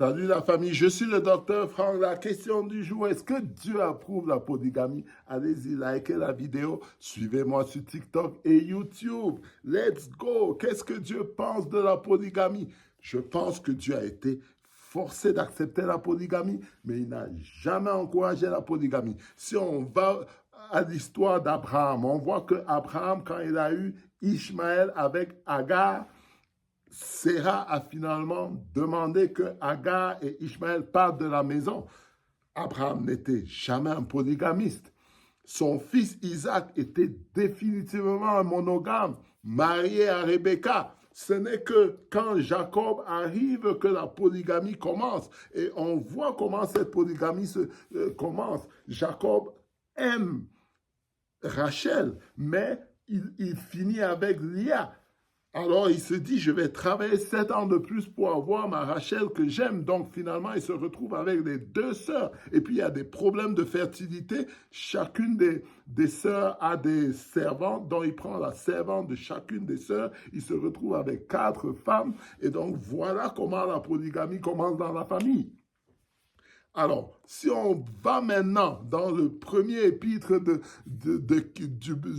Salut la famille, je suis le docteur Franck. La question du jour, est-ce que Dieu approuve la polygamie? Allez-y, likez la vidéo, suivez-moi sur TikTok et YouTube. Let's go! Qu'est-ce que Dieu pense de la polygamie? Je pense que Dieu a été forcé d'accepter la polygamie, mais il n'a jamais encouragé la polygamie. Si on va à l'histoire d'Abraham, on voit que Abraham, quand il a eu Ishmaël avec Agar, Séra a finalement demandé que Agar et Ishmaël partent de la maison. Abraham n'était jamais un polygamiste. Son fils Isaac était définitivement un monogame, marié à Rebecca. Ce n'est que quand Jacob arrive que la polygamie commence. Et on voit comment cette polygamie commence. Jacob aime Rachel, mais il finit avec Léa. Alors, il se dit, je vais travailler 7 ans de plus pour avoir ma Rachel que j'aime. Donc, finalement, il se retrouve avec les deux sœurs. Et puis, il y a des problèmes de fertilité. Chacune des sœurs a des servantes, dont il prend la servante de chacune des sœurs. Il se retrouve avec 4 femmes. Et donc, voilà comment la polygamie commence dans la famille. Alors, si on va maintenant dans le premier épître du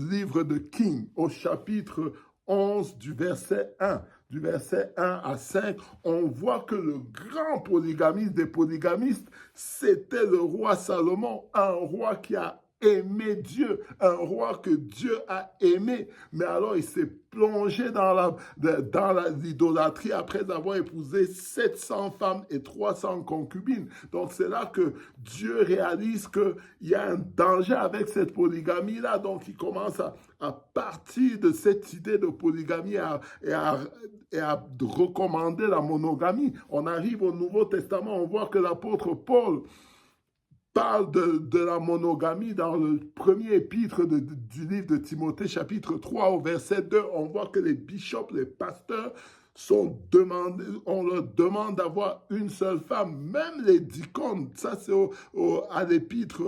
livre de King, au chapitre 11 du verset 1, du verset 1 à 5, on voit que le grand polygamiste des polygamistes, c'était le roi Salomon, un roi qui a aimé Dieu, un roi que Dieu a aimé. Mais alors, il s'est plongé dans l'idolâtrie après avoir épousé 700 femmes et 300 concubines. Donc, c'est là que Dieu réalise qu'il y a un danger avec cette polygamie-là. Donc, il commence à partir de cette idée de polygamie et à recommander la monogamie. On arrive au Nouveau Testament, on voit que l'apôtre Paul parle de la monogamie dans le premier épître du livre de Timothée, chapitre 3, au verset 2. On voit que les bishops, les pasteurs, on leur demande d'avoir une seule femme, même les diacones. Ça, c'est à l'épître,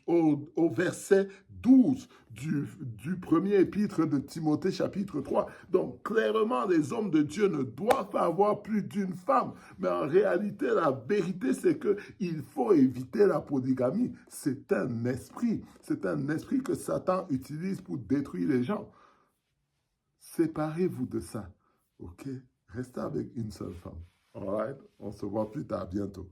au verset 12 du premier épître de Timothée, chapitre 3. Donc, clairement, les hommes de Dieu ne doivent pas avoir plus d'une femme. Mais en réalité, la vérité, c'est qu'il faut éviter la polygamie. C'est un esprit. C'est un esprit que Satan utilise pour détruire les gens. Séparez-vous de ça. OK? Restez avec une seule femme. All right? On se voit plus tard. À bientôt.